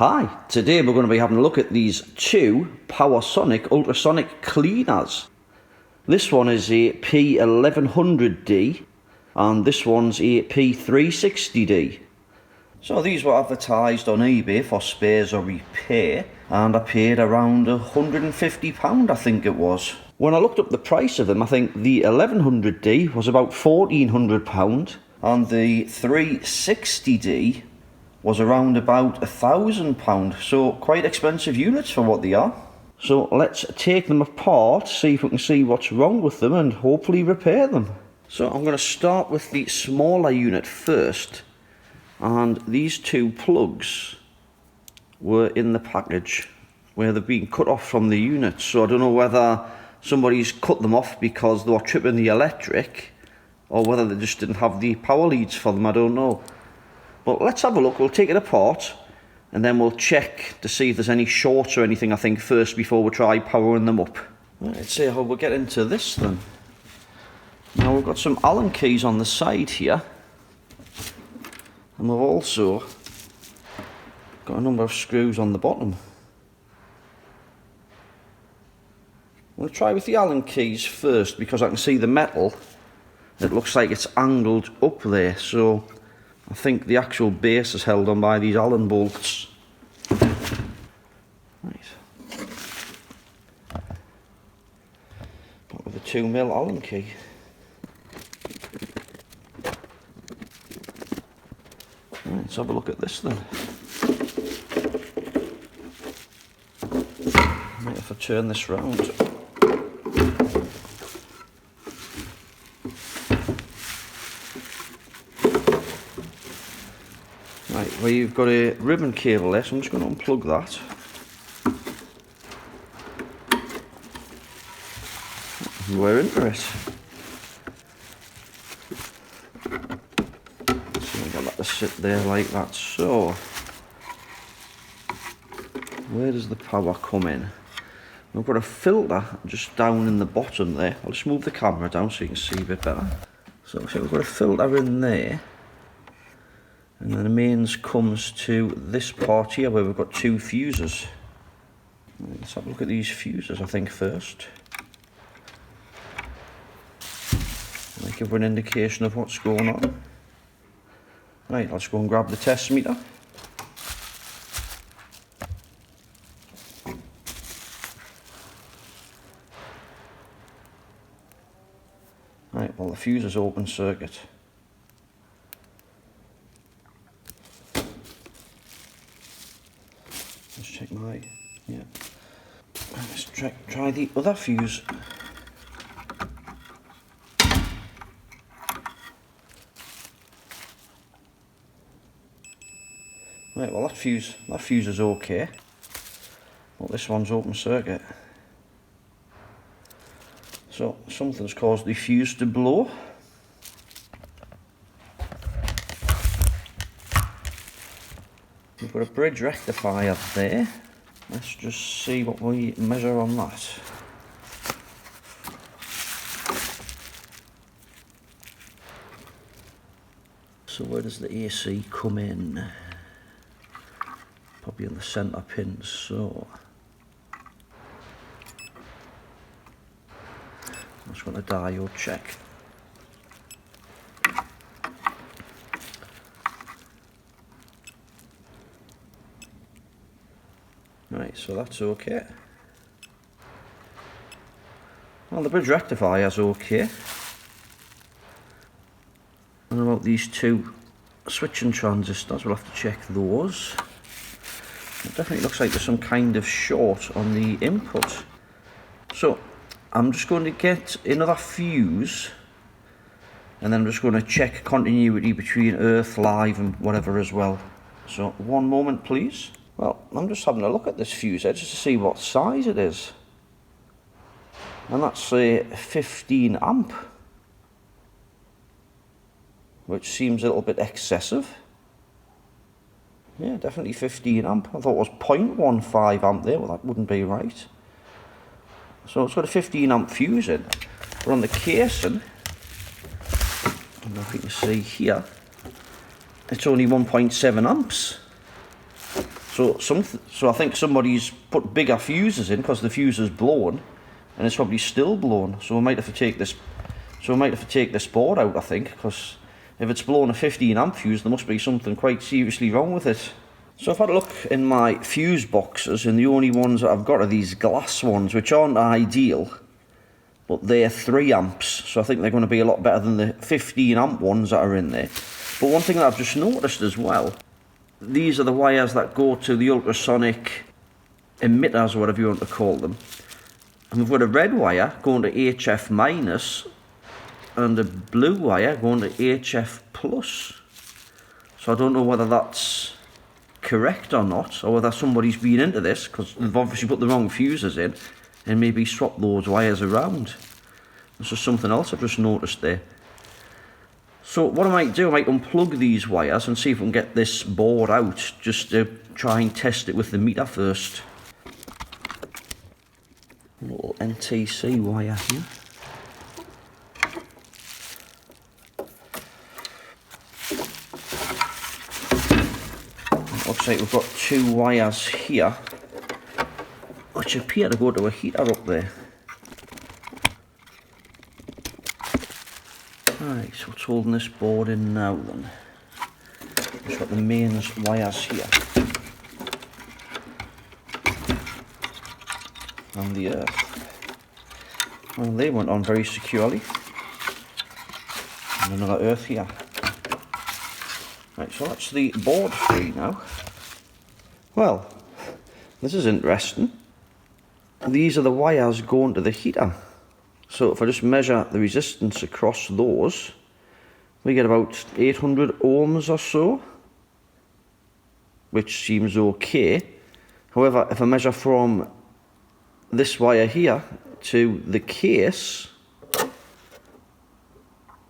Hi, today we're going to be having a look at these two Powersonic ultrasonic cleaners. This one is a P1100D and this one's a P360D. So these were advertised on eBay for spares or repair and I paid around £150 I think it was. When I looked up the price of them, I think the 1100D was about £1,400 and the 360D was around about £1,000, so quite expensive units for what they are. So let's take them apart, see if we can see what's wrong with them and hopefully repair them. So I'm going to start with the smaller unit first, and these two plugs were in the package where they've been cut off from the unit, so I don't know whether somebody's cut them off because they were tripping the electric or whether they just didn't have the power leads for them, I don't know. But let's have a look. We'll take it apart and then we'll check to see if there's any shorts or anything, I think, first before we try powering them up. Right, let's see how we'll get into this then. Now we've got some Allen keys on the side here, and we've also got a number of screws on the bottom. We'll try with the Allen keys first because I can see the metal. It looks like it's angled up there, so I think the actual base is held on by these Allen bolts. Right. Back with a 2mm Allen key. Right, let's have a look at this then. Right, if I turn this round. Right, where you've got a ribbon cable there, so I'm just going to unplug that. And we're into it. So I've got that to sit there like that. So, where does the power come in? We've got a filter just down in the bottom there. I'll just move the camera down so you can see a bit better. So we've got a filter in there. And then the mains comes to this part here where we've got two fuses. Let's have a look at these fuses, I think, first. They give an indication of what's going on. Right, let's go and grab the test meter. Right, well, the fuse is open circuit. Let's check yeah. Let's try the other fuse. Right, well that fuse is okay. Well, this one's open circuit. So something's caused the fuse to blow. We've got a bridge rectifier there. Let's just see what we measure on that. So where does the AC come in? Probably in the centre pin, so I'm just going to diode check. Right, so that's okay. Well, the bridge rectifier is okay. And about these two switching transistors, we'll have to check those. It definitely looks like there's some kind of short on the input. So I'm just going to get another fuse and then I'm just going to check continuity between earth, live and whatever as well. So one moment please. Well, I'm just having a look at this fuse head just to see what size it is. And that's a 15 amp. Which seems a little bit excessive. Yeah, definitely 15 amp. I thought it was 0.15 amp there, well that wouldn't be right. So it's got a 15 amp fuse in. But on the casing, I don't know if you can see here, it's only 1.7 amps. So I think somebody's put bigger fuses in because the fuse is blown, and it's probably still blown. So we might have to take this. So we might have to take this board out, I think, because if it's blown a 15 amp fuse, there must be something quite seriously wrong with it. So I've had a look in my fuse boxes, and the only ones that I've got are these glass ones, which aren't ideal, but they're 3 amps, so I think they're going to be a lot better than the 15 amp ones that are in there. But one thing that I've just noticed as well, these are the wires that go to the ultrasonic emitters, or whatever you want to call them. And we've got a red wire going to HF minus, and a blue wire going to HF plus. So I don't know whether that's correct or not, or whether somebody's been into this, because they've obviously put the wrong fuses in, and maybe swap those wires around. This is something else I've just noticed there. So what I might do, I might unplug these wires and see if we can get this board out, just to try and test it with the meter first. A little NTC wire here. Looks like we've got 2 wires here, which appear to go to a heater up there. Right, so what's holding this board in now then? We've got the mains wires here. And the earth. Well, they went on very securely. And another earth here. Right, so that's the board free now. Well, this is interesting. These are the wires going to the heater. So if I just measure the resistance across those, we get about 800 ohms or so, which seems okay. However, if I measure from this wire here to the case,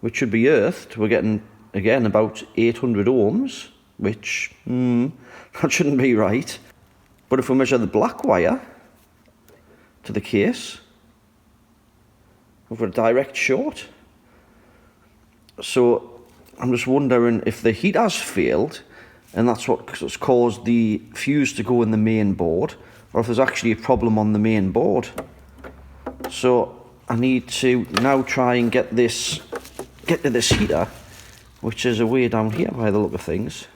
which should be earthed, we're getting, again, about 800 ohms, which, that shouldn't be right. But if we measure the black wire to the case, we've got a direct short. So I'm just wondering if the heater's failed, and that's what's caused the fuse to go in the main board, or if there's actually a problem on the main board. So I need to now try and get to this heater, which is away down here by the look of things.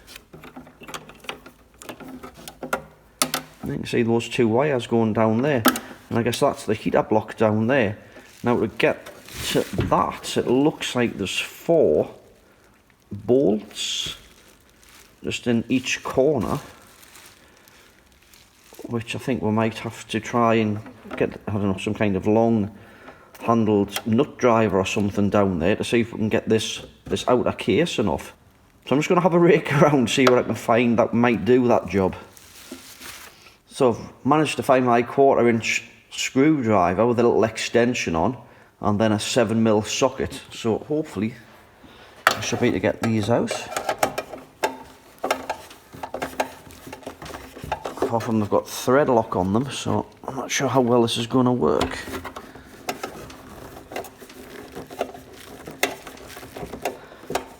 And you can see those 2 wires going down there, and I guess that's the heater block down there. Now to get to that, it looks like there's 4 bolts just in each corner, which I think we might have to try and get, I don't know, some kind of long handled nut driver or something down there to see if we can get this outer casing off. So I'm just going to have a rake around, see what I can find that might do that job. So I've managed to find my 1/4 inch screwdriver with a little extension on, and then a 7mm socket. So hopefully I should be able to get these out. Apart from they've got thread lock on them, so I'm not sure how well this is going to work.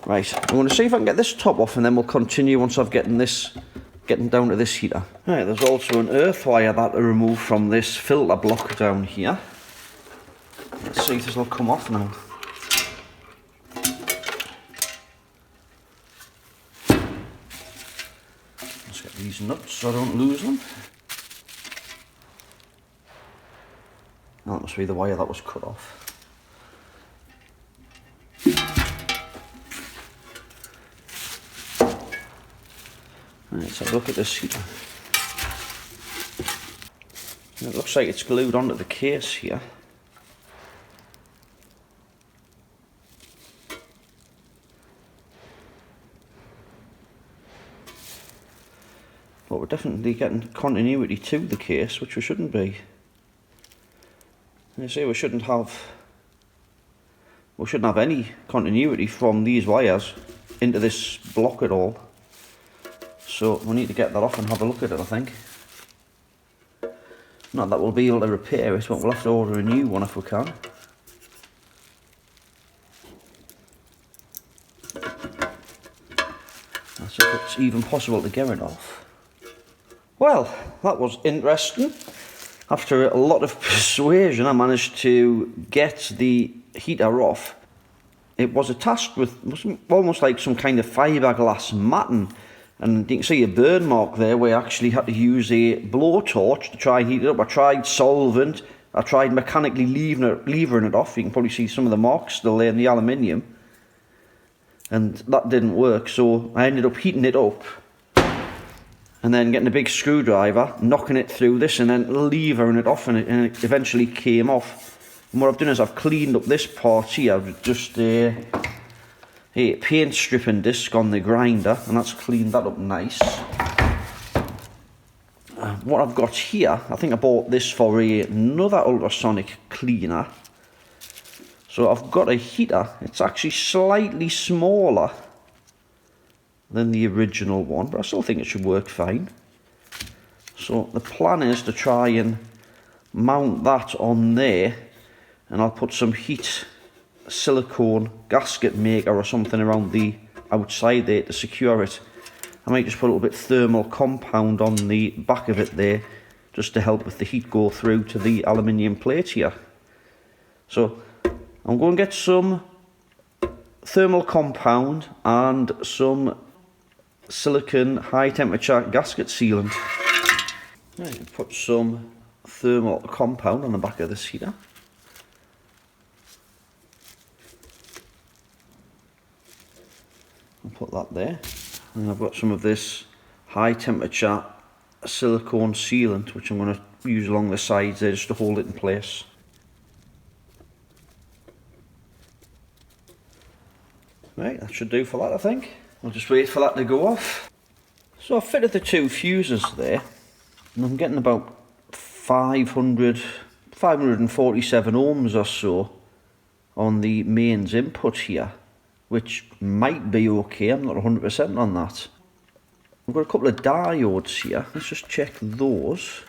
Right, I'm going to see if I can get this top off, and then we'll continue once I've getting down to this heater. Right, there's also an earth wire that I removed from this filter block down here. Let's see if this will come off now. Let's get these nuts so I don't lose them. That must be the wire that was cut off. Right, let's have a look at this heater. It looks like it's glued onto the case here. But we're definitely getting continuity to the case, which we shouldn't be. You see, we shouldn't have any continuity from these wires into this block at all. So we need to get that off and have a look at it, I think. Not that we'll be able to repair it, but we'll have to order a new one if we can. That's if it's even possible to get it off. Well, that was interesting. After a lot of persuasion, I managed to get the heater off. It was attached with almost like some kind of fiberglass matting, and you can see a burn mark there where I actually had to use a blowtorch to try and heat it up. I tried solvent, I tried mechanically levering it off. You can probably see some of the marks still there in the aluminium, and that didn't work, so I ended up heating it up and then getting a big screwdriver, knocking it through this and then levering it off, and it eventually came off. And what I've done is I've cleaned up this part here with just a paint stripping disc on the grinder, and that's cleaned that up nice. What I've got here, I think I bought this for another ultrasonic cleaner. So I've got a heater. It's actually slightly smaller than the original one, but I still think it should work fine. So the plan is to try and mount that on there, and I'll put some silicone gasket maker or something around the outside there to secure it. I might just put a little bit thermal compound on the back of it there, just to help with the heat go through to the aluminium plate here. So I'm going to get some thermal compound and some silicone high temperature gasket sealant. Right, put some thermal compound on the back of this heater. I'll put that there. And I've got some of this high temperature silicone sealant, which I'm going to use along the sides there just to hold it in place. Right, that should do for that, I think. I'll just wait for that to go off. So I've fitted the two fuses there, and I'm getting about 547 ohms or so on the mains input here, which might be okay. I'm not 100% on that. I've got a couple of diodes here. Let's just check those.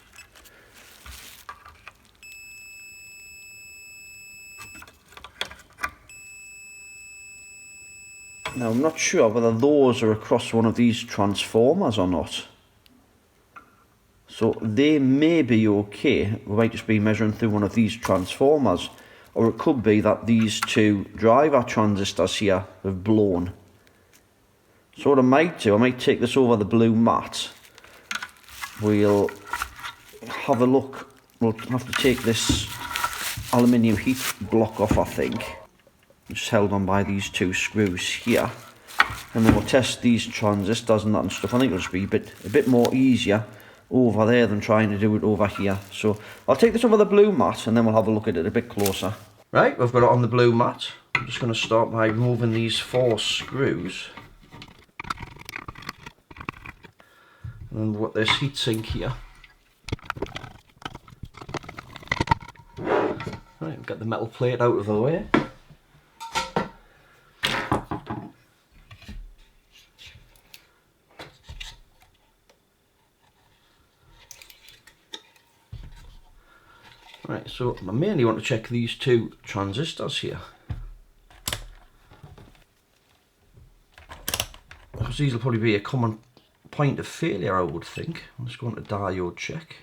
Now I'm not sure whether those are across one of these transformers or not. So they may be okay. We might just be measuring through one of these transformers. Or it could be that these two driver transistors here have blown. So what I might do, I might take this over the blue mat. We'll have a look. We'll have to take this aluminium heat block off, I think. Just held on by these two screws here, and then we'll test these transistors and that and stuff. I think it'll just be a bit more easier over there than trying to do it over here. So I'll take this over the blue mat and then we'll have a look at it a bit closer. Right, we've got it on the blue mat. I'm just going to start by removing these 4 screws. And then we've got this heatsink here. Right, get the metal plate out of the way. Right, so I mainly want to check these two transistors here, because these will probably be a common point of failure, I would think. I'm just going to diode check.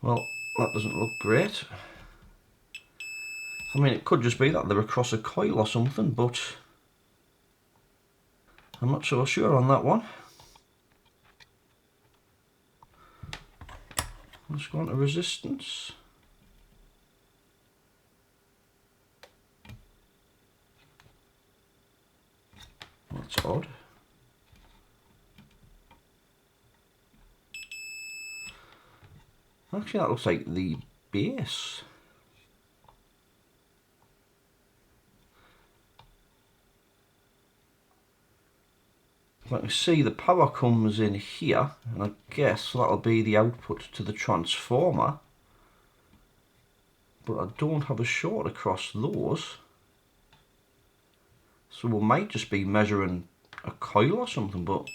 Well, that doesn't look great. I mean, it could just be that they're across a coil or something, but I'm not so sure on that one. Let's go on to resistance. That's odd. Actually, that looks like the base. I can see the power comes in here, and I guess that'll be the output to the transformer. But I don't have a short across those. So we might just be measuring a coil or something, but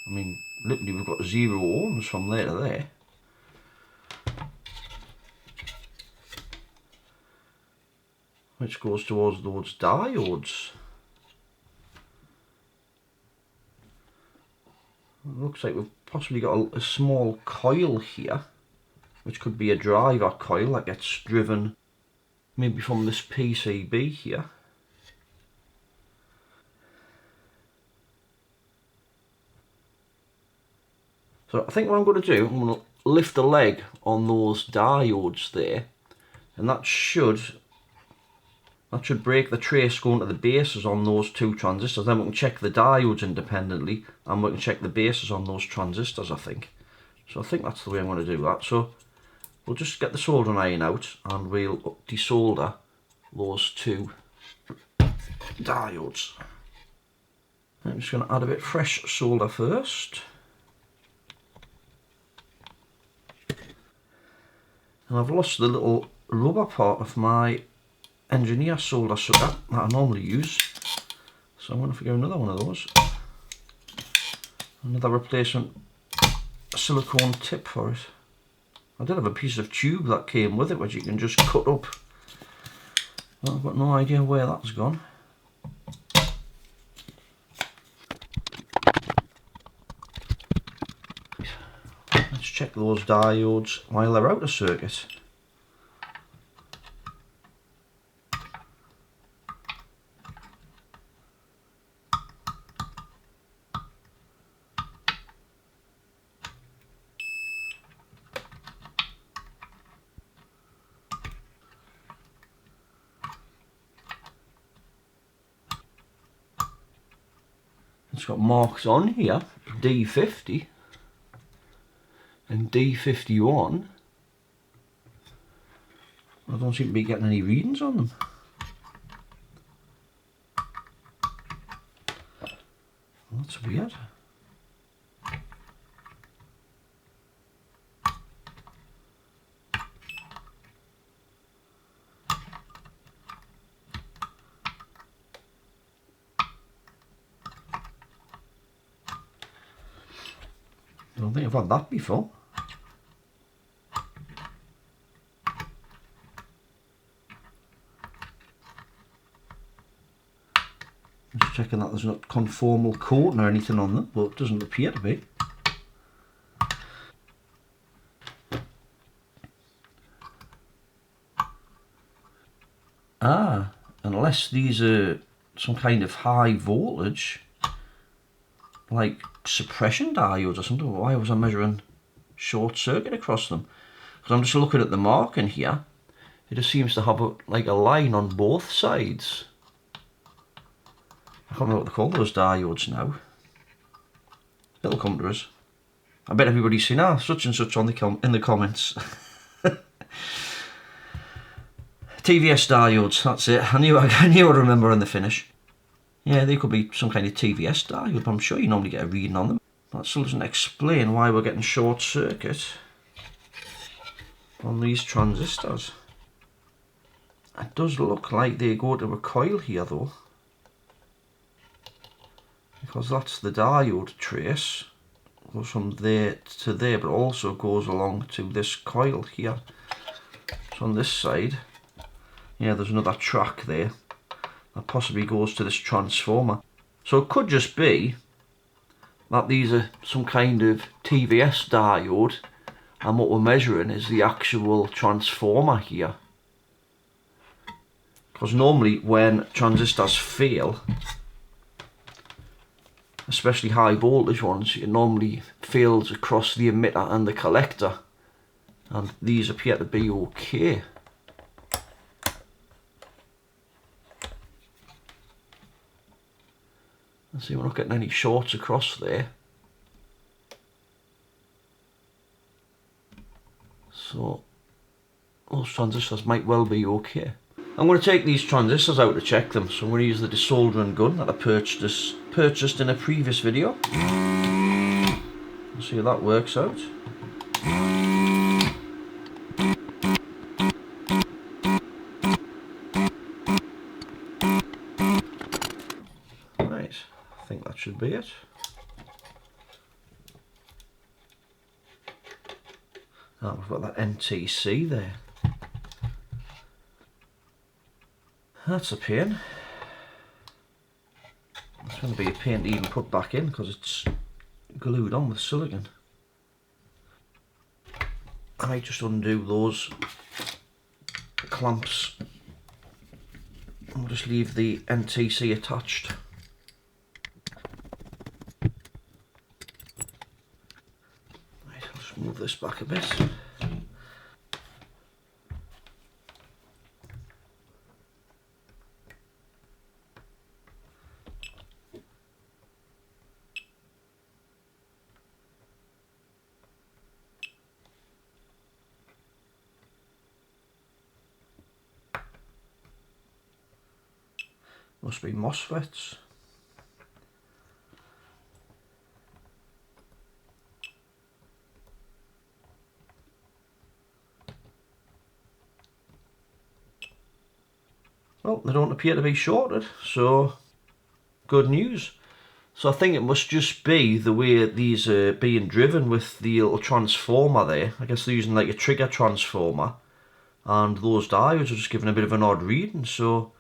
I mean, literally we've got 0 ohms from there to there. Which goes towards those diodes. It looks like we've possibly got a small coil here, which could be a driver coil that gets driven maybe from this PCB here. So I think what I'm going to do, I'm going to lift the leg on those diodes there, and that should break the trace going to the bases on those 2 transistors. Then we can check the diodes independently, and we can check the bases on those transistors, I think. So I think that's the way I'm going to do that. So we'll just get the soldering iron out, and we'll desolder those 2 diodes. I'm just going to add a bit fresh solder first. And I've lost the little rubber part of my engineer solder sucker that I normally use, so I'm going to figure another one of those. Another replacement silicone tip for it. I did have a piece of tube that came with it which you can just cut up. Well, I've got no idea where that's gone. Let's check those diodes while they're out of circuit. It's got marks on here, D50 and D51. I don't seem to be getting any readings on them. That's weird. I don't think I've had that before. Just checking that there's not conformal coating or anything on them, but it doesn't appear to be. Ah, unless these are some kind of high voltage, like suppression diodes or something. Why was I measuring short circuit across them? Because I'm just looking at the marking here. It just seems to have like a line on both sides. I can't remember what they call those diodes now. It'll come to us. I bet everybody's seen such and such on in the comments. TVS diodes, that's it. I knew I'd remember in the finish. Yeah, they could be some kind of TVS diode, but I'm sure you normally get a reading on them. That still doesn't explain why we're getting short circuit on these transistors. It does look like they go to a coil here though, because that's the diode trace. It goes from there to there, but also goes along to this coil here. So on this side, yeah, there's another track there that possibly goes to this transformer. So it could just be that these are some kind of TVS diode, and what we're measuring is the actual transformer here. Because normally when transistors fail, especially high voltage ones, it normally fails across the emitter and the collector, and these appear to be okay. Let's see, we're not getting any shorts across there. So those transistors might well be okay. I'm going to take these transistors out to check them, so I'm going to use the desoldering gun that I purchased in a previous video. We'll see how that works out. Right, I think that should be it. Oh, we've got that NTC there. That's a pain. It's going to be a pain to even put back in because it's glued on with silicone. I might just undo those clamps and we'll just leave the NTC attached. Right, I'll just move this back a bit. Must be MOSFETs. Well, they don't appear to be shorted, so good news. So I think it must just be the way these are being driven with the little transformer there. I guess they're using like a trigger transformer, and those diodes are just giving a bit of an odd reading, so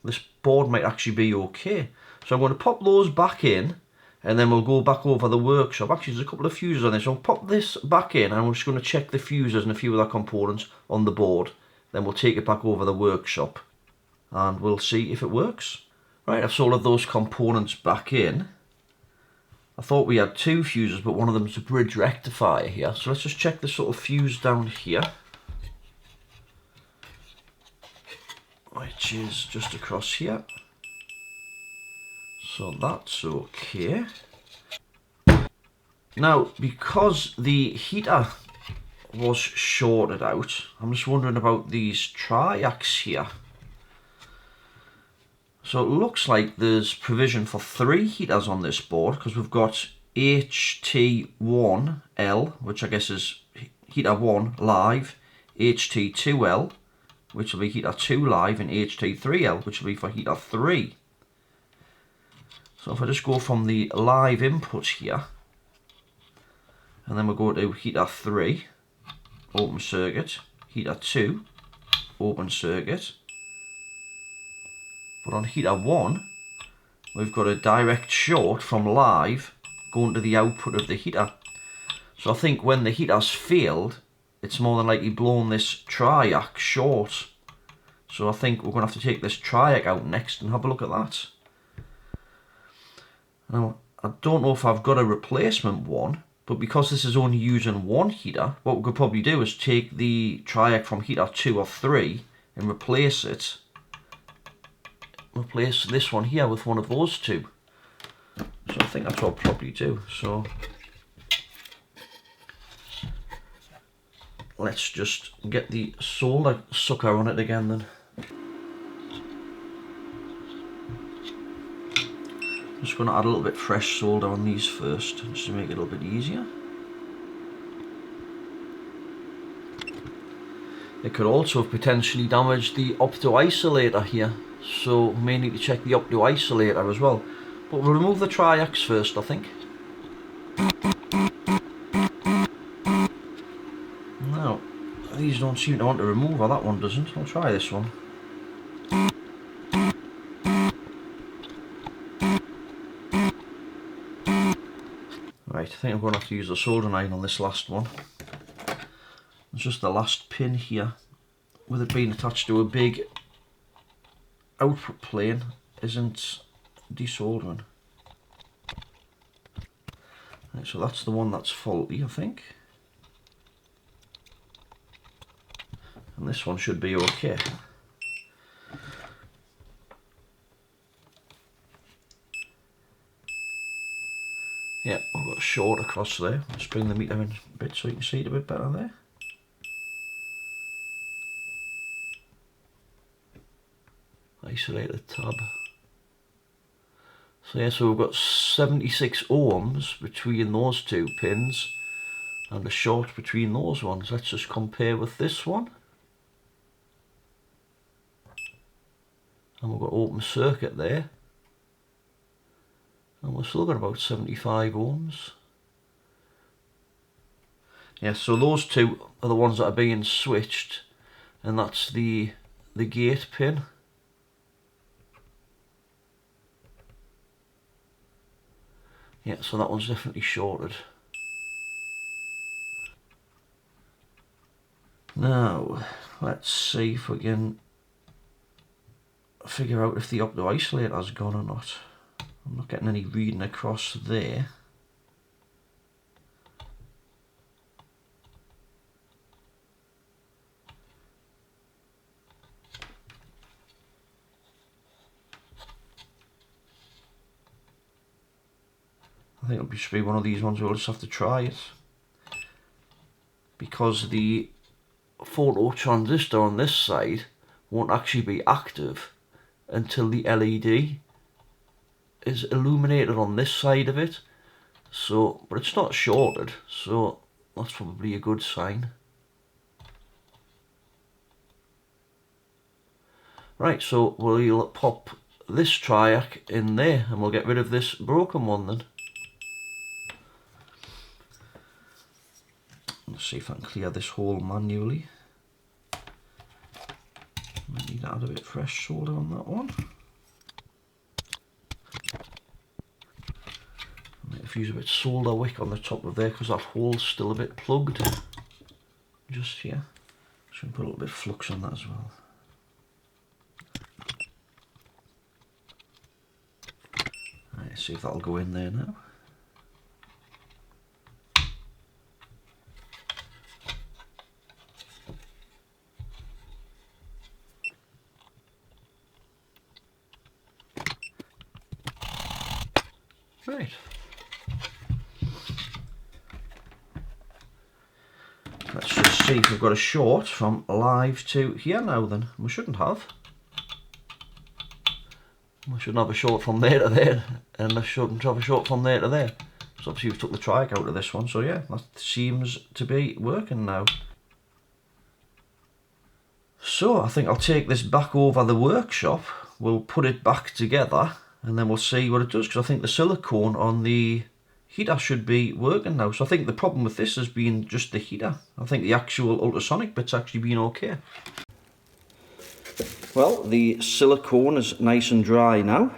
this board might actually be okay. So I'm going to pop those back in, and then we'll go back over the workshop. Actually, there's a couple of fuses on this, so I'll pop this back in, and I'm just going to check the fuses and a few other components on the board. Then we'll take it back over the workshop, and we'll see if it works. Right, I've soldered those components back in. I thought we had two fuses, but one of them's a bridge rectifier here. So let's just check this little fuse down here, which is just across here. So that's okay. Now, because the heater was shorted out, I'm just wondering about these triacs here. So it looks like there's provision for 3 heaters on this board, because we've got HT1L, which I guess is heater 1 live, HT2L, which will be heater 2 live, and HT3L, which will be for heater 3. So if I just go from the live input here, and then we'll go to heater 3, open circuit, heater 2, open circuit. But on heater 1, we've got a direct short from live going to the output of the heater. So I think when the heater's failed, it's more than likely blown this triac short. So I think we're going to have to take this triac out next and have a look at that. Now, I don't know if I've got a replacement one, but because this is only using one heater, what we could probably do is take the triac from heater 2 or 3 and replace it. Replace this one here with one of those two. So I think that's what I'll probably do. So let's just get the solder sucker on it again then. Just going to add a little bit fresh solder on these first, just to make it a little bit easier. It could also have potentially damaged the opto-isolator here, so we may need to check the opto-isolator as well. But we'll remove the triacs first, I think. Now, these don't seem to want to remove, or that one doesn't. I'll try this one. Right, I think I'm going to have to use the soldering iron on this last one. It's just the last pin here, with it being attached to a big output plane, isn't desoldering. Right, so that's the one that's faulty, I think. And this one should be okay. Yeah, I've got a short across there. Let's bring the meter in a bit so you can see it a bit better there. Isolated tab. So yeah, so we've got 76 ohms between those two pins and a short between those ones. Let's just compare with this one. And we've got open circuit there. And we've still got about 75 ohms. Yeah, so those two are the ones that are being switched, and that's the gate pin. Yeah, so that one's definitely shorted. Now, let's see if we can figure out if the opto isolator has gone or not. I'm not getting any reading across there. I think it'll just be one of these ones we'll just have to try it, because the photo transistor on this side won't actually be active until the LED is illuminated on this side of it. So, but it's not shorted, so that's probably a good sign. Right, so we'll pop this triac in there and we'll get rid of this broken one then. Let's see if I can clear this hole manually. Might need to add a bit of fresh solder on that one. I might have used a bit of solder wick on the top of there because that hole's still a bit plugged. Just here. Should put a little bit of flux on that as well. Right, see if that'll go in there now. Right. Let's just see if we've got a short from live to here now then. We shouldn't have. We shouldn't have a short from there to there, and we shouldn't have a short from there to there. So obviously we've took the triac out of this one, so yeah, that seems to be working now. So I think I'll take this back over the workshop, we'll put it back together, and then we'll see what it does, because I think the silicone on the heater should be working now. So I think the problem with this has been just the heater. I think the actual ultrasonic bit's actually been okay. Well, the silicone is nice and dry now.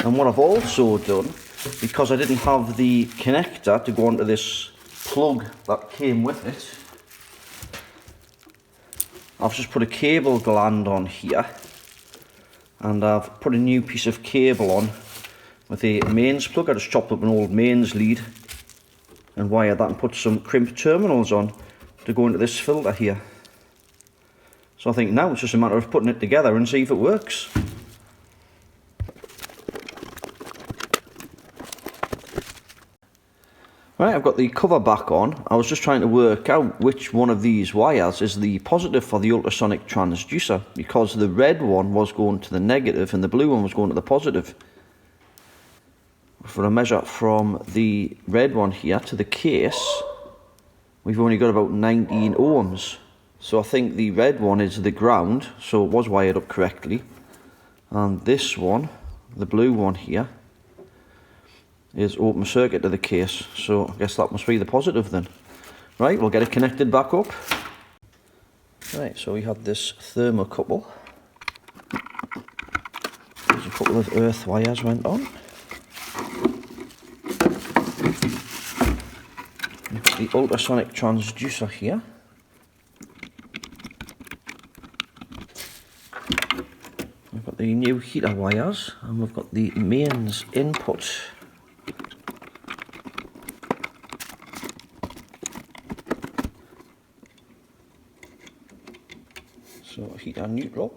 And what I've also done, because I didn't have the connector to go onto this plug that came with it, I've just put a cable gland on here, and I've put a new piece of cable on with a mains plug. I just chopped up an old mains lead and wired that and put some crimp terminals on to go into this filter here. So I think now it's just a matter of putting it together and see if it works. Right, I've got the cover back on. I was just trying to work out which one of these wires is the positive for the ultrasonic transducer, because the red one was going to the negative and the blue one was going to the positive. For a measure from the red one here to the case, we've only got about 19 ohms. So I think the red one is the ground, so it was wired up correctly. And this one, the blue one here, is open circuit to the case, so I guess that must be the positive then. Right, we'll get it connected back up. Right, so we had this thermocouple. There's a couple of earth wires went on. We've got the ultrasonic transducer here. We've got the new heater wires, and we've got the mains input. So heater neutral.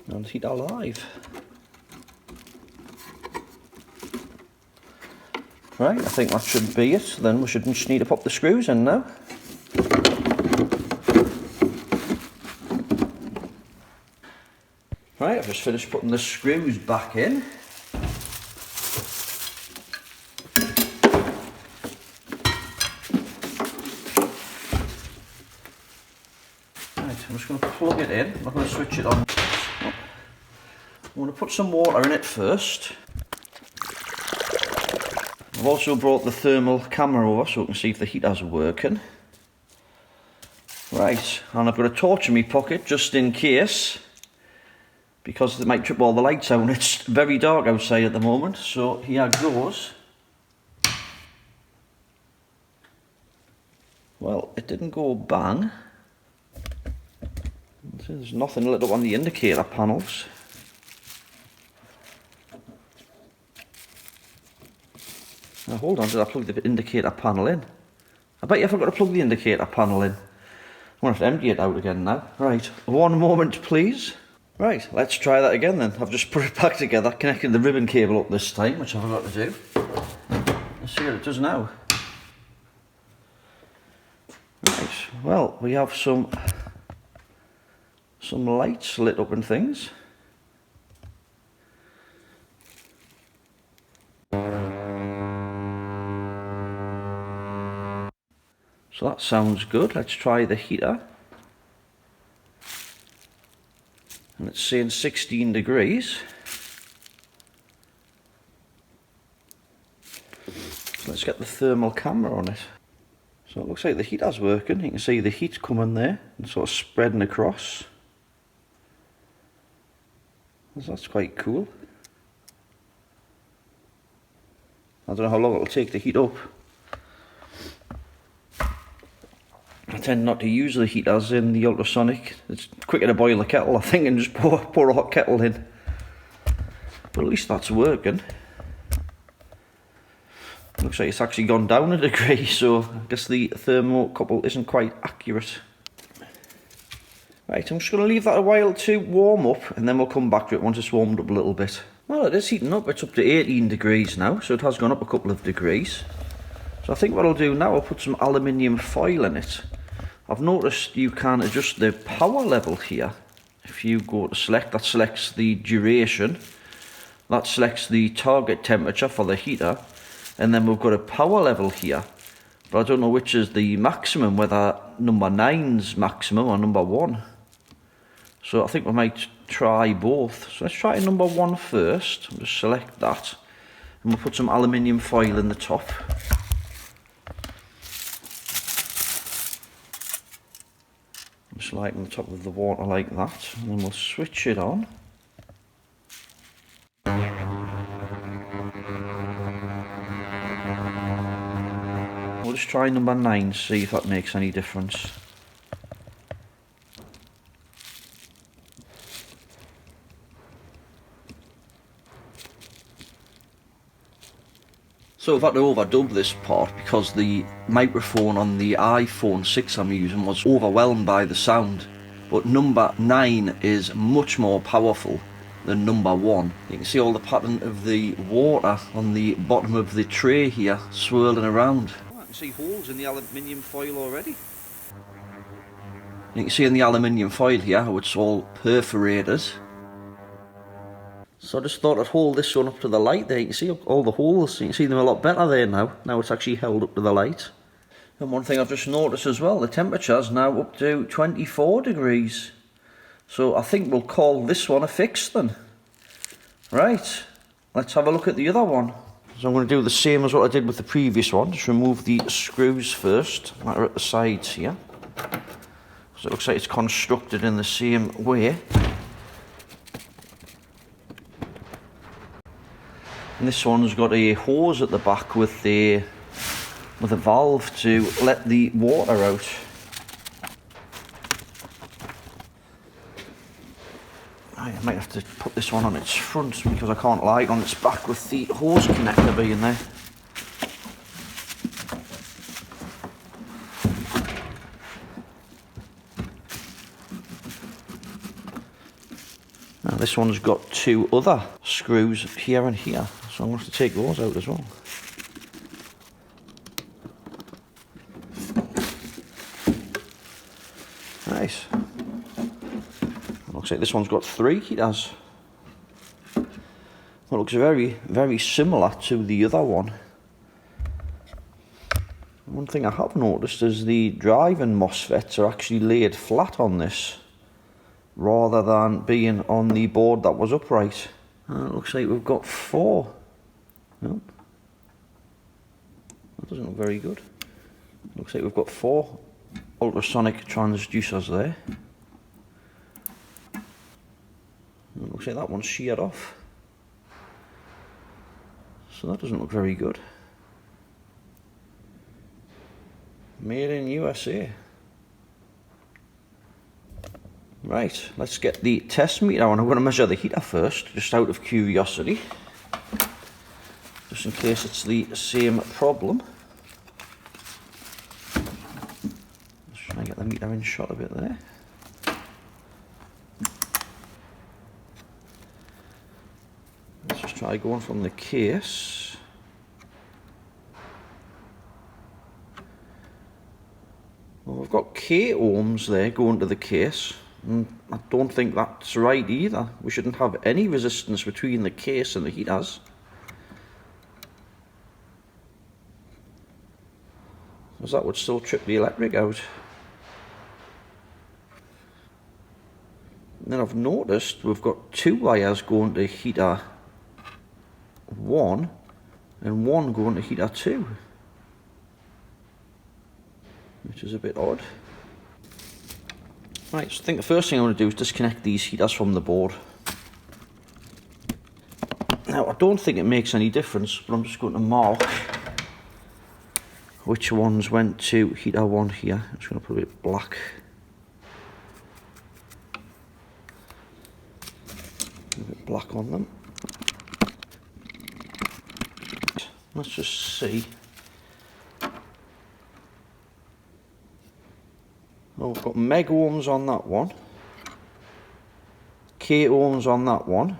And heater live. Right, I think that should be it. Then we should just need to pop the screws in now. Right, I've just finished putting the screws back in. I'm just going to plug it in. I'm not going to switch it on. I'm going to put some water in it first. I've also brought the thermal camera over so we can see if the heaters are working. Right, and I've got a torch in my pocket just in case, because it might trip all the lights out and it's very dark outside at the moment. So here goes. Well, it didn't go bang. There's nothing lit up on the indicator panels. Now hold on, did I plug the indicator panel in? I bet you I forgot to plug the indicator panel in. I'm going to have to empty it out again now. Right, one moment please. Right, let's try that again then. I've just put it back together, connected the ribbon cable up this time, which I forgot to do. Let's see what it does now. Right, well, we have some lights lit up and things. So that sounds good. Let's try the heater. And it's saying 16 degrees. So let's get the thermal camera on it. So it looks like the heater's working. You can see the heat coming there and sort of spreading across. So that's quite cool. I don't know how long it'll take to heat up. I tend not to use the heaters in the ultrasonic. It's quicker to boil a kettle, I think, and just pour a hot kettle in. But at least that's working. Looks like it's actually gone down a degree, so I guess the thermocouple isn't quite accurate. Right, I'm just going to leave that a while to warm up, and then we'll come back to it once it's warmed up a little bit. Well, it is heating up. It's up to 18 degrees now, so it has gone up a couple of degrees. So I think what I'll do now, I'll put some aluminium foil in it. I've noticed you can adjust the power level here. If you go to select, that selects the duration, that selects the target temperature for the heater, and then we've got a power level here. But I don't know which is the maximum, whether number 9's maximum or number 1. So I think we might try both. So let's try number 1 first. I'll just select that, and we'll put some aluminium foil in the top. Just like on the top of the water like that, and then we'll switch it on. We'll just try number 9, see if that makes any difference. So I've had to overdub this part because the microphone on the iPhone 6 I'm using was overwhelmed by the sound. But number 9 is much more powerful than number 1. You can see all the pattern of the water on the bottom of the tray here swirling around. Oh, I can see holes in the aluminium foil already. You can see in the aluminium foil here how it's all perforated. So I just thought I'd hold this one up to the light there. You can see all the holes, you can see them a lot better there now. Now it's actually held up to the light. And one thing I've just noticed as well, the temperature's now up to 24 degrees. So I think we'll call this one a fix then. Right, let's have a look at the other one. So I'm going to do the same as what I did with the previous one. Just remove the screws first, that are at the sides here. So it looks like it's constructed in the same way. And this one's got a hose at the back with a valve to let the water out. I might have to put this one on its front because I can't lie it on its back with the hose connector being there. Now this one's got 2 other screws here and here, so I'm going to have to take those out as well. Nice. Looks like this one's got 3 heaters. Well, it looks very, very similar to the other one. One thing I have noticed is the driving MOSFETs are actually laid flat on this, rather than being on the board that was upright. It looks like we've got 4. Nope. That doesn't look very good. Looks like we've got 4 ultrasonic transducers there. It looks like that one's sheared off. So that doesn't look very good. Made in USA. Right, let's get the test meter on. I'm going to measure the heater first, just out of curiosity. Just in case it's the same problem. Let's try and get the meter in shot a bit there. Let's just try going from the case. Well, we've got K ohms there going to the case. And I don't think that's right either. We shouldn't have any resistance between the case and the heaters. Because that would still trip the electric out. And then I've noticed we've got 2 wires going to heater 1 and 1 going to heater 2. Which is a bit odd. Right, so I think the first thing I want to do is disconnect these heaters from the board. Now, I don't think it makes any difference, but I'm just going to mark which ones went to heater 1 here. I'm just going to put a bit black. A bit black on them. Let's just see. Oh, we've got meg ohms on that one, K ohms on that one,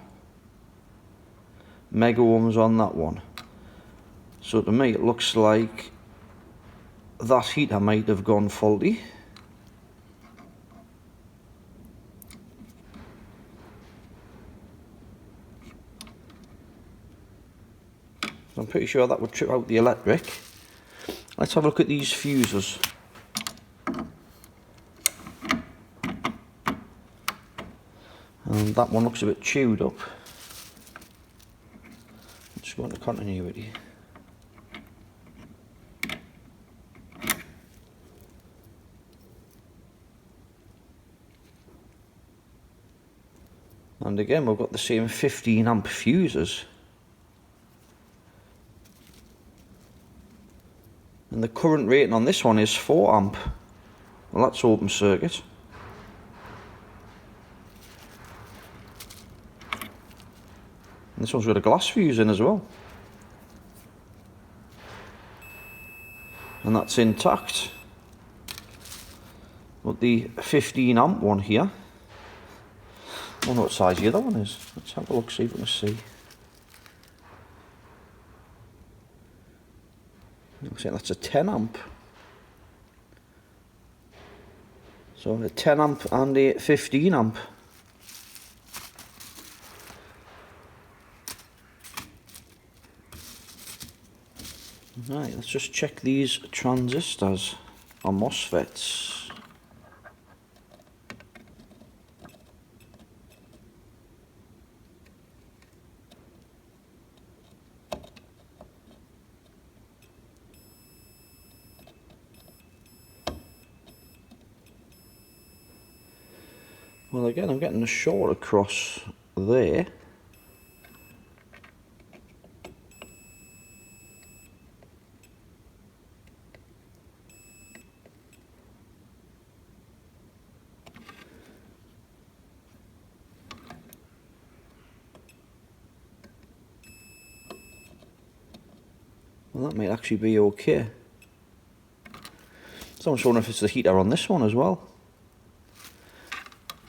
meg ohms on that one. So to me it looks like that heater might have gone faulty. I'm pretty sure that would trip out the electric. Let's have a look at these fuses. And that one looks a bit chewed up. Let's go into continuity. And again, we've got the same 15 amp fuses. And the current rating on this one is 4 amp. Well, that's open circuit. And this one's got a glass fuse in as well. And that's intact. But the 15 amp one here, I don't know what size the other one is. Let's have a look, see if we can see. Looks like that's a 10 amp. So a 10 amp and a 15 amp. Right, let's just check these transistors or MOSFETs. Well, again, I'm getting a short across there. Well, that might actually be okay. So I'm just wondering if it's the heater on this one as well.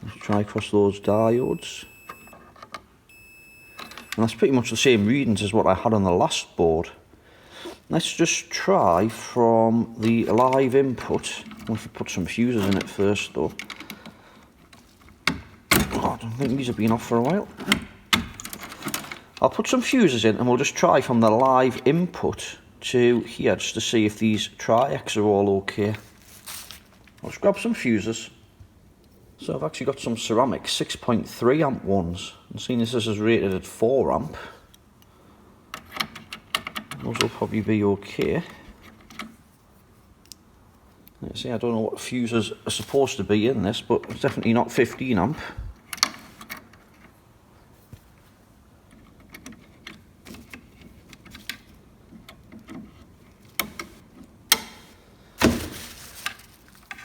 Let's try across those diodes. And that's pretty much the same readings as what I had on the last board. Let's just try from the live input. I'm going to put some fuses in it first though. Oh, I don't think these have been off for a while. I'll put some fuses in and we'll just try from the live input to here just to see if these triacs are all okay. I'll just grab some fuses. So I've actually got some ceramic 6.3 amp ones, and seeing as this is rated at 4 amp, those will probably be okay. See, I don't know what fuses are supposed to be in this, but it's definitely not 15 amp.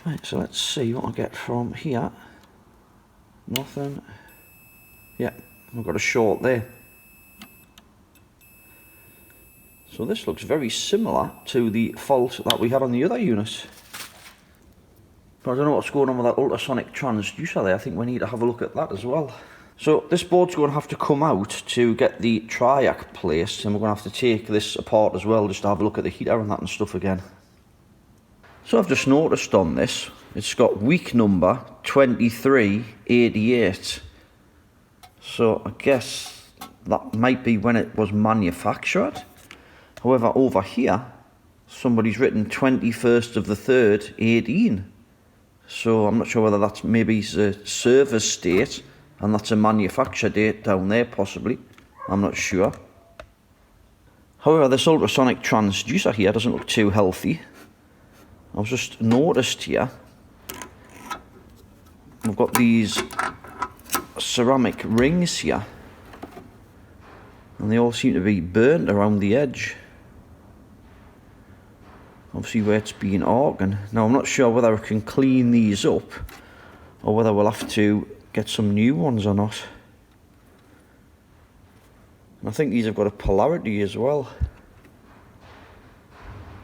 Right, so let's see what I get from here. Nothing. Yeah, I've got a short there. So this looks very similar to the fault that we had on the other unit. But I don't know what's going on with that ultrasonic transducer there. I think we need to have a look at that as well. So this board's going to have to come out to get the triac placed, and we're going to have to take this apart as well just to have a look at the heater and that and stuff again. So I've just noticed on this, it's got week number 2388. So I guess that might be when it was manufactured. However, over here, somebody's written 21st of the 3rd, 18. So I'm not sure whether that's maybe the service date and that's a manufacture date down there possibly. I'm not sure. However, this ultrasonic transducer here doesn't look too healthy. I've just noticed here, we've got these ceramic rings here. And they all seem to be burnt around the edge. Obviously where it's been arcing. Now I'm not sure whether I can clean these up or whether we'll have to get some new ones or not. And I think these have got a polarity as well.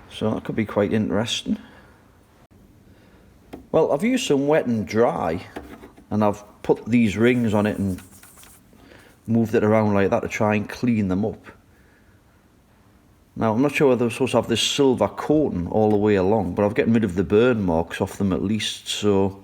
So that could be quite interesting. Well, I've used some wet and dry and I've put these rings on it and moved it around like that to try and clean them up. Now, I'm not sure whether we're supposed to have this silver coating all the way along, but I've gotten rid of the burn marks off them at least, so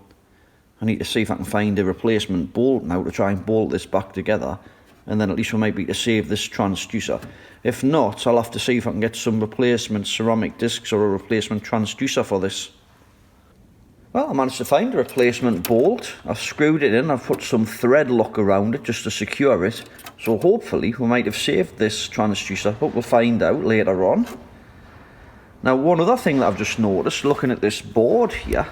I need to see if I can find a replacement bolt now to try and bolt this back together, and then at least we might be able to save this transducer. If not, I'll have to see if I can get some replacement ceramic discs or a replacement transducer for this. Well, I managed to find a replacement bolt. I've screwed it in, I've put some thread lock around it just to secure it. So hopefully we might have saved this transducer, but we'll find out later on. Now, one other thing that I've just noticed, looking at this board here.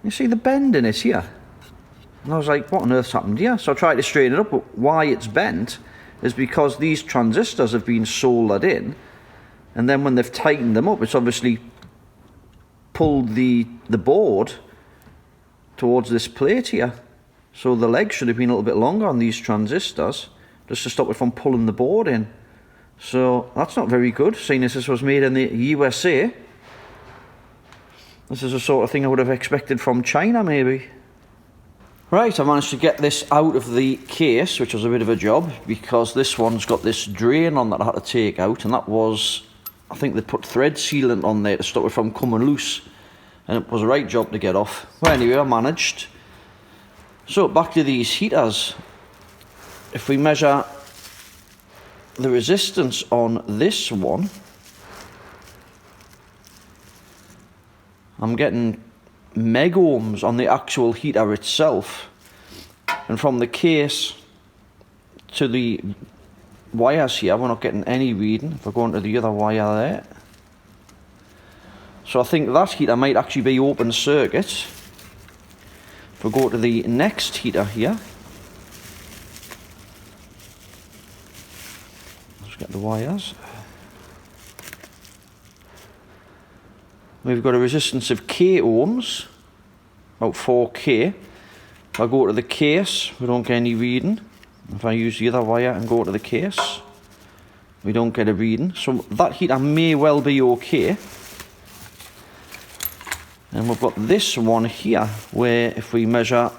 You see the bend in it here? And I was like, what on earth's happened here? So I tried to straighten it up, but why it's bent is because these transistors have been soldered in. And then when they've tightened them up, it's obviously pulled the board towards this plate here. So the legs should have been a little bit longer on these transistors, just to stop it from pulling the board in. So that's not very good, seeing as this was made in the USA. This is the sort of thing I would have expected from China, maybe. Right, I managed to get this out of the case, which was a bit of a job, because this one's got this drain on that I had to take out, and that was, I think they put thread sealant on there to stop it from coming loose, and it was a right job to get off. Well, anyway, I managed. So back to these heaters. If we measure the resistance on this one, I'm getting meg ohms on the actual heater itself, and from the case to the wires here we're not getting any reading. If I go into the other wire there, so I think that heater might actually be open circuit. If we go to the next heater here, let's get the wires. We've got a resistance of K ohms, about 4K. If I go to the case, we don't get any reading. If I use the other wire and go to the case, we don't get a reading. So that heater may well be okay. And we've got this one here, where if we measure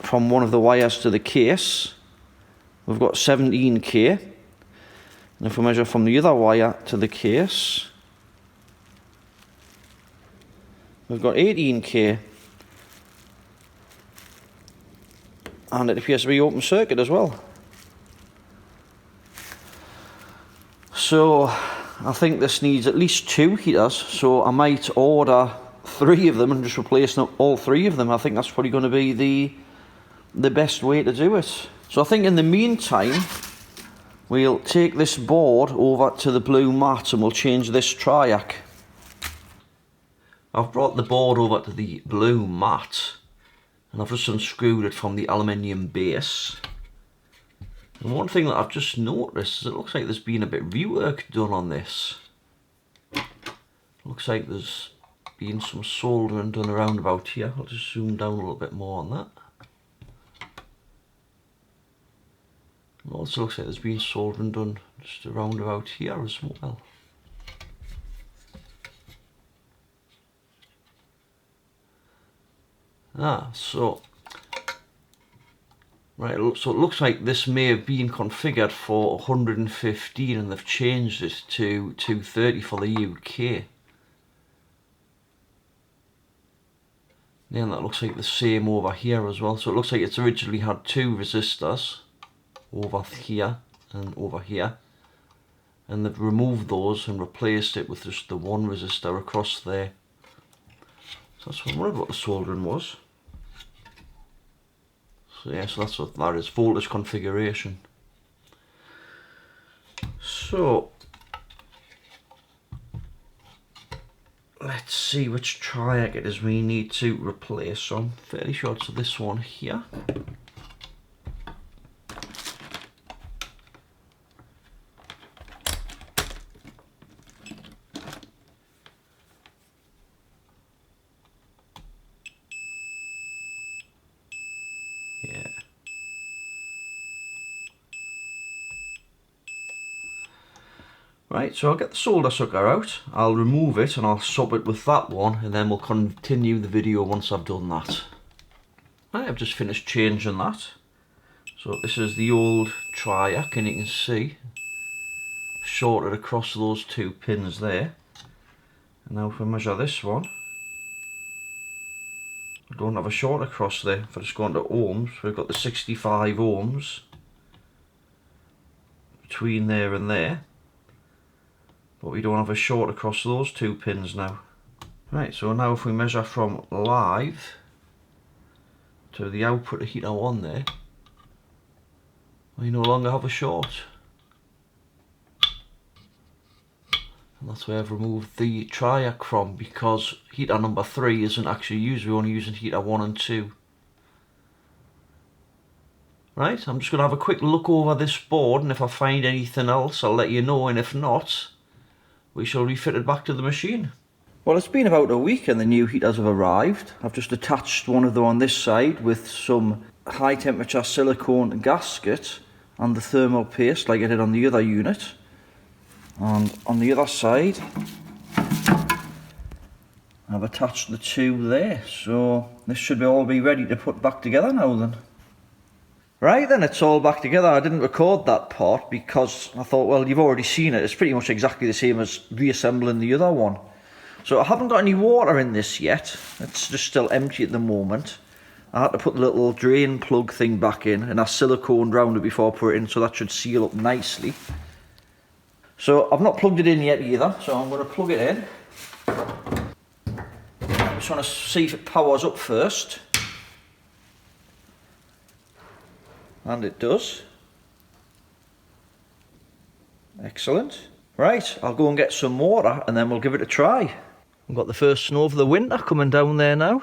from one of the wires to the case, we've got 17K. And if we measure from the other wire to the case, we've got 18K, and it appears to be open circuit as well. So I think this needs at least 2 heaters, so I might order 3 of them and just replace all 3 of them. I think that's probably going to be the best way to do it. So I think in the meantime, we'll take this board over to the blue mat and we'll change this triac. I've brought the board over to the blue mat and I've just unscrewed it from the aluminium base. And one thing that I've just noticed is it looks like there's been a bit of rework done on this. Looks like there's been some soldering done around about here. I'll just zoom down a little bit more on that. It also looks like there's been soldering done just around about here as well. So right, so it looks like this may have been configured for 115 and they've changed it to 230 for the UK. And that looks like the same over here as well. So it looks like it's originally had two resistors over here and over here, and they've removed those and replaced it with just the one resistor across there. So that's what the soldering was. So yeah, so that's what that is, voltage configuration. So let's see which triac it is we need to replace. So I'm fairly sure it's this one here. Yeah. Right, so I'll get the solder sucker out, I'll remove it and I'll swap it with that one, and then we'll continue the video once I've done that. Right, I've just finished changing that. So this is the old triac, and you can see shorted across those two pins there. And now if we measure this one, I don't have a short across there. If I just go into ohms, we've got the 65 ohms between there and there, but we don't have a short across those two pins now. Right, so now if we measure from live to the output of heater 1 there, we no longer have a short. And that's where I've removed the triac from, because heater number 3 isn't actually used, we're only using heater 1 and 2. Right, I'm just going to have a quick look over this board, and if I find anything else I'll let you know, and if not, we shall refit it back to the machine. Well, it's been about a week and the new heaters have arrived. I've just attached one of them on this side with some high temperature silicone gasket and the thermal paste like I did on the other unit. And on the other side I've attached the two there, so this should all be ready to put back together now then. Right then, it's all back together. I didn't record that part because I thought, well, you've already seen it. It's pretty much exactly the same as reassembling the other one. So I haven't got any water in this yet. It's just still empty at the moment. I had to put the little drain plug thing back in, and I siliconed round it before I put it in, so that should seal up nicely. So I've not plugged it in yet either, so I'm going to plug it in. I just want to see if it powers up first. And it does. Excellent. Right, I'll go and get some water and then we'll give it a try. We've got the first snow of the winter coming down there now,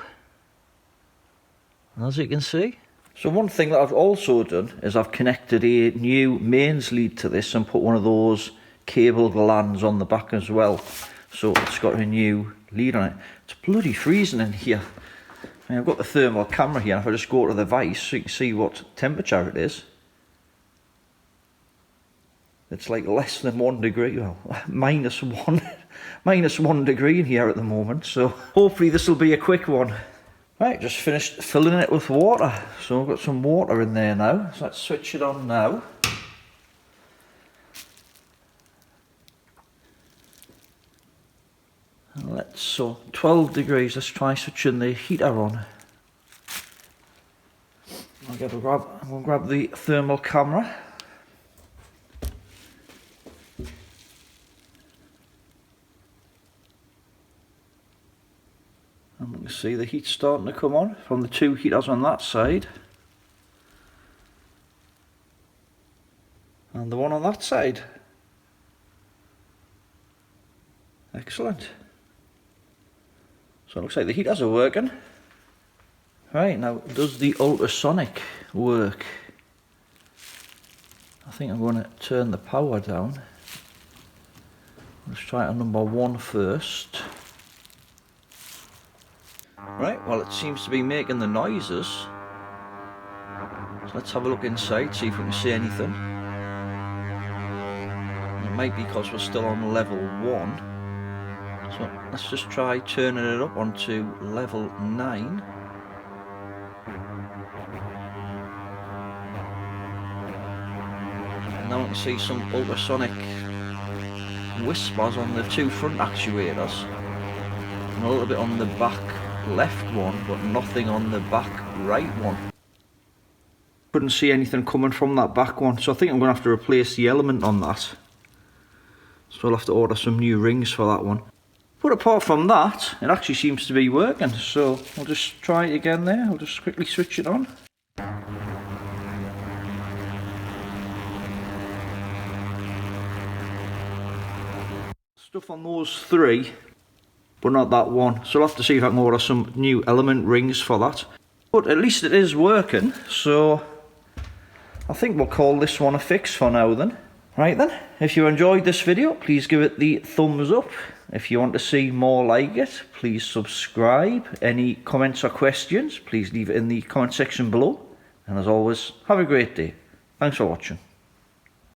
as you can see. So one thing that I've also done is I've connected a new mains lead to this and put one of those cable glands on the back as well. So it's got a new lead on it. It's bloody freezing in here. I mean, I've got the thermal camera here, and if I just go to the vise so you can see what temperature it is. It's like less than 1 degree, well, minus 1 degree in here at the moment, so hopefully this will be a quick one. Right, just finished filling it with water, so I've got some water in there now, so let's switch it on now. So 12 degrees, let's try switching the heater on. I'm going to grab the thermal camera. And we can see the heat starting to come on from the two heaters on that side. and the one on that side. Excellent. So it looks like the heaters are working. Right, now does the ultrasonic work? I think I'm going to turn the power down. Let's try it on number 1 first. Right, well it seems to be making the noises. So let's have a look inside, see if we can see anything. It might be because we're still on level 1. So let's just try turning it up onto level 9. And now we can see some ultrasonic whispers on the 2 front actuators. And a little bit on the back left one, but nothing on the back right one. Couldn't see anything coming from that back one, so I think I'm going to have to replace the element on that. So I'll have to order some new rings for that one. But apart from that, it actually seems to be working, so I'll just try it again there. I'll just quickly switch it on. Stuff on those 3, but not that one, so I'll have to see if I can order some new element rings for that. But at least it is working, so I think we'll call this one a fix for now then. Right then, if you enjoyed this video, please give it the thumbs up. If you want to see more like it, please subscribe. Any comments or questions, please leave it in the comment section below. And as always, have a great day. Thanks for watching.